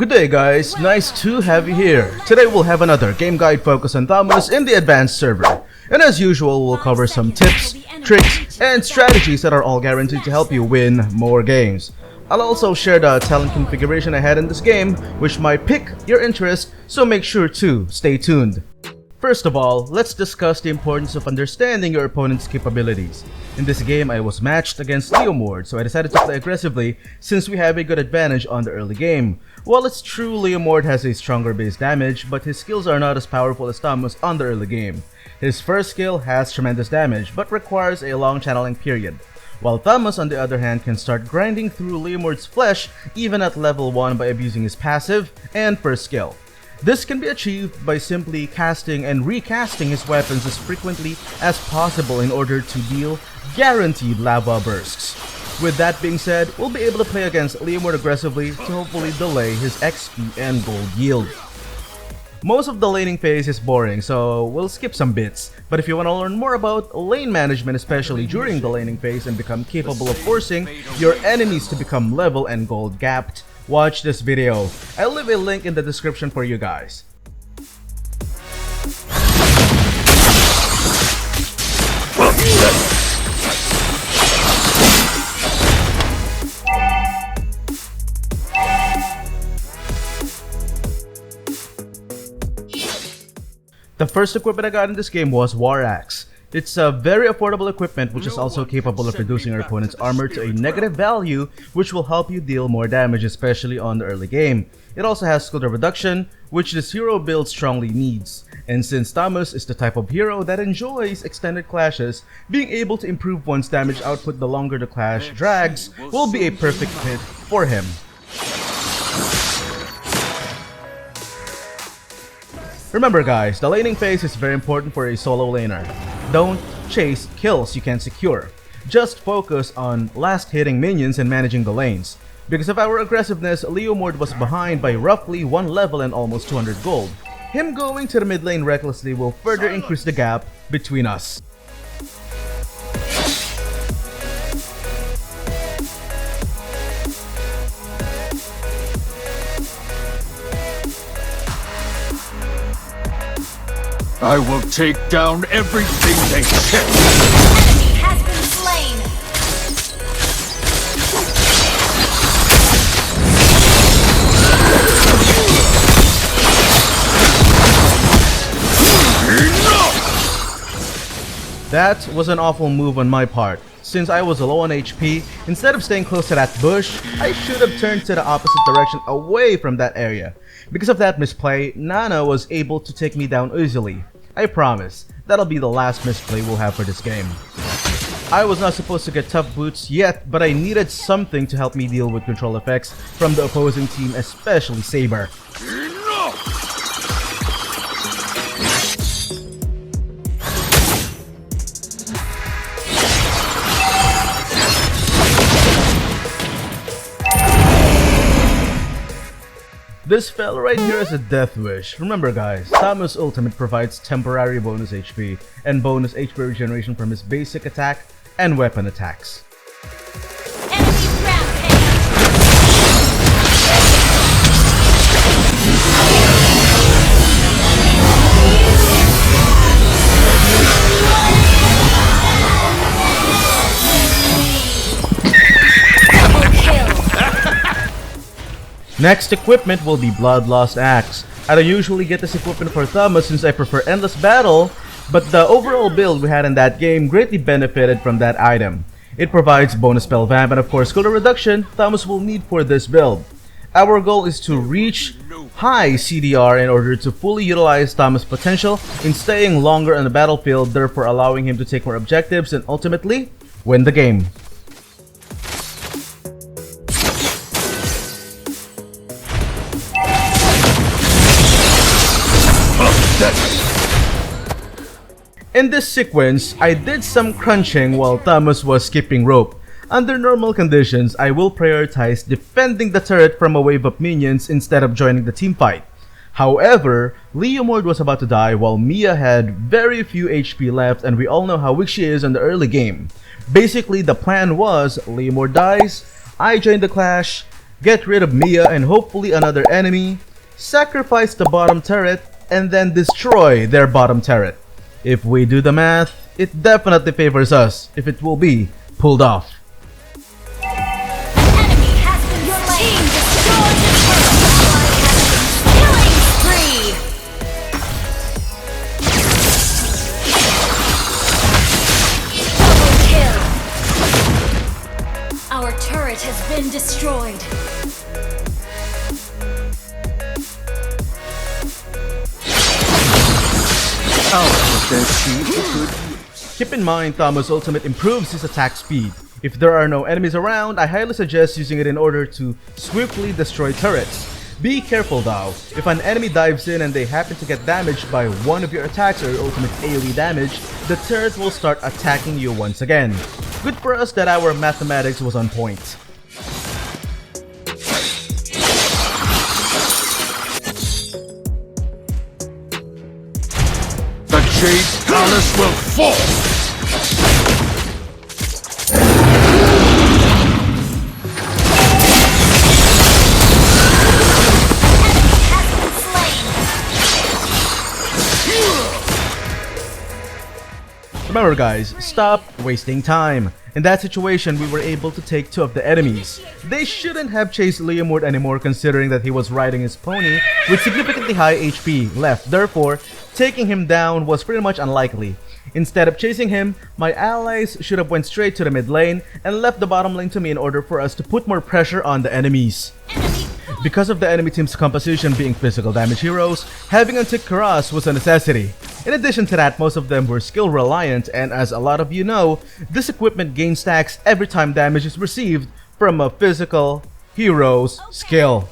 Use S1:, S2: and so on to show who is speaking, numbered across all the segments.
S1: Good day guys, nice to have you here. Today we'll have another game guide focused on Thamuz in the advanced server. And as usual, we'll cover some tips, tricks, and strategies that are all guaranteed to help you win more games. I'll also share the talent configuration I had in this game, which might pique your interest, so make sure to stay tuned. First of all, let's discuss the importance of understanding your opponent's capabilities. In this game, I was matched against Leomord, so I decided to play aggressively since we have a good advantage on the early game. While it's true Leomord has a stronger base damage, but his skills are not as powerful as Thamuz on the early game. His first skill has tremendous damage, but requires a long channeling period. While Thamuz on the other hand can start grinding through Leomord's flesh even at level 1 by abusing his passive and first skill. This can be achieved by simply casting and recasting his weapons as frequently as possible in order to deal guaranteed lava bursts. With that being said, we'll be able to play against Leomord aggressively to hopefully delay his XP and gold yield. Most of the laning phase is boring, so we'll skip some bits. But if you want to learn more about lane management, especially during the laning phase, and become capable of forcing your enemies to become level and gold gapped, watch this video. I'll leave a link in the description for you guys. The first equipment I got in this game was War Axe. It's a very affordable equipment which is also capable of reducing your opponent's armor to a negative value, which will help you deal more damage, especially on the early game. It also has skill reduction, which this hero build strongly needs. And since Thamuz is the type of hero that enjoys extended clashes, being able to improve one's damage output the longer the clash drags will be a perfect fit for him. Remember guys, the laning phase is very important for a solo laner. Don't chase kills you can't secure. Just focus on last hitting minions and managing the lanes. Because of our aggressiveness, Leomord was behind by roughly 1 level and almost 200 gold. Him going to the mid lane recklessly will further increase the gap between us.
S2: I will take down everything they set.
S3: Enemy has been slain.
S2: Enough!
S1: That was an awful move on my part. Since I was low on HP, instead of staying close to that bush, I should have turned to the opposite direction away from that area. Because of that misplay, Nana was able to take me down easily. I promise, that'll be the last misplay we'll have for this game. I was not supposed to get tough boots yet, but I needed something to help me deal with control effects from the opposing team, especially Saber. This fella right here is a death wish. Remember guys, Thamuz ultimate provides temporary bonus HP and bonus HP regeneration from his basic attack and weapon attacks.
S3: Enemy rampage.
S1: Next equipment will be Bloodlust Axe. I don't usually get this equipment for Thamuz since I prefer Endless Battle, but the overall build we had in that game greatly benefited from that item. It provides bonus spell vamp and of course skill reduction Thamuz will need for this build. Our goal is to reach high CDR in order to fully utilize Thamuz's potential in staying longer on the battlefield, therefore allowing him to take more objectives and ultimately win the game. In this sequence, I did some crunching while Thamuz was skipping rope. Under normal conditions, I will prioritize defending the turret from a wave of minions instead of joining the team fight. However, Leomord was about to die while Mia had very few HP left and we all know how weak she is in the early game. Basically, the plan was Leomord dies, I join the clash, get rid of Mia and hopefully another enemy, sacrifice the bottom turret, and then destroy their bottom turret. If we do the math, it definitely favors us if it will be pulled off.
S3: Enemy has been slain. Destroyed the turret. Killing spree. Double kill. Our turret has been destroyed.
S1: Keep in mind, Thamuz Ultimate improves his attack speed. If there are no enemies around, I highly suggest using it in order to swiftly destroy turrets. Be careful though, if an enemy dives in and they happen to get damaged by one of your attacks or ultimate AoE damage, the turret will start attacking you once again. Good for us that our mathematics was on point.
S2: The Jade Palace will fall!
S1: Remember guys, stop wasting time. In that situation, we were able to take 2 of the enemies. They shouldn't have chased Leomord anymore considering that he was riding his pony with significantly high HP left. Therefore, taking him down was pretty much unlikely. Instead of chasing him, my allies should have went straight to the mid lane and left the bottom lane to me in order for us to put more pressure on the enemies. Because of the enemy team's composition being physical damage heroes, having untick Karas was a necessity. In addition to that, most of them were skill reliant, and as a lot of you know, this equipment gains stacks every time damage is received from a physical hero's skill.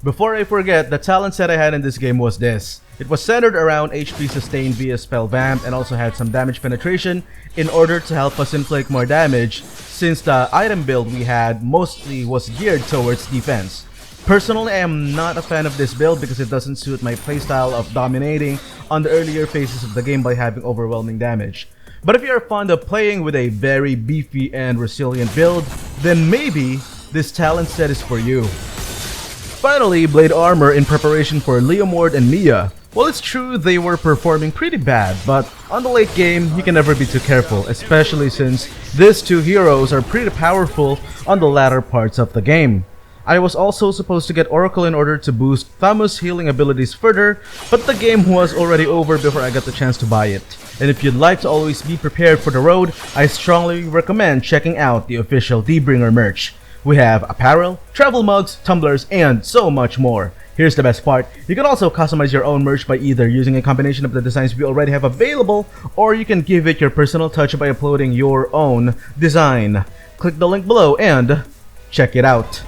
S1: Before I forget, the talent set I had in this game was this. It was centered around HP sustained via spell vamp and also had some damage penetration in order to help us inflict more damage, since the item build we had mostly was geared towards defense. Personally, I am not a fan of this build because it doesn't suit my playstyle of dominating on the earlier phases of the game by having overwhelming damage. But if you are fond of playing with a very beefy and resilient build, then maybe this talent set is for you. Finally, Blade Armor in preparation for Leomord and Mia. Well, it's true they were performing pretty bad, but on the late game, you can never be too careful, especially since these 2 heroes are pretty powerful on the latter parts of the game. I was also supposed to get Oracle in order to boost Thamuz' healing abilities further, but the game was already over before I got the chance to buy it. And if you'd like to always be prepared for the road, I strongly recommend checking out the official Dbringer merch. We have apparel, travel mugs, tumblers, and so much more. Here's the best part, you can also customize your own merch by either using a combination of the designs we already have available, or you can give it your personal touch by uploading your own design. Click the link below and check it out.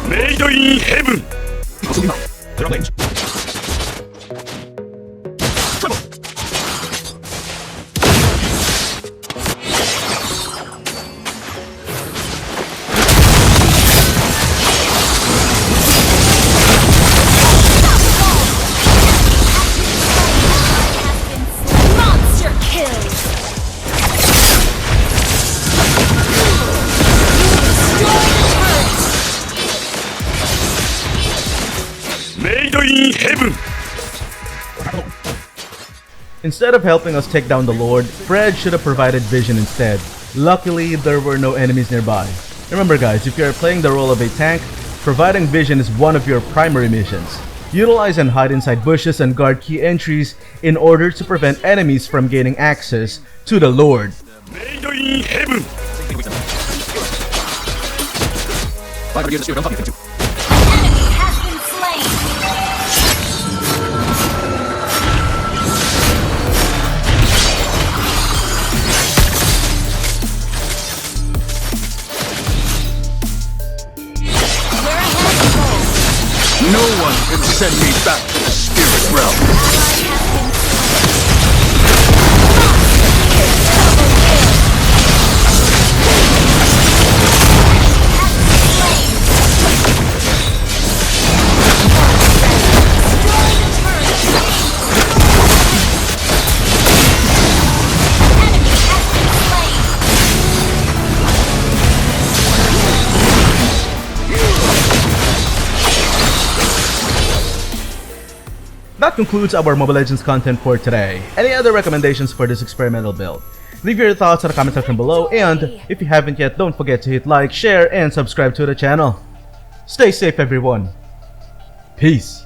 S2: Made in heaven!
S3: Monster kill.
S2: Made in heaven!
S1: Instead of helping us take down the Lord, Fred should have provided vision instead. Luckily, there were no enemies nearby. Remember guys, if you are playing the role of a tank, providing vision is one of your primary missions. Utilize and hide inside bushes and guard key entries in order to prevent enemies from gaining access to the Lord.
S2: Made in heaven!
S3: Enemy has been slain. We're ahead of goal.
S2: No one can send me back to the spirit realm!
S3: Ally has been slain. Monster kill. Double kill.
S1: that concludes our Mobile Legends content for today. Any other recommendations for this experimental build? Leave your thoughts in the comment section below, and if you haven't yet, don't forget to hit like, share, and subscribe to the channel. Stay safe everyone. Peace.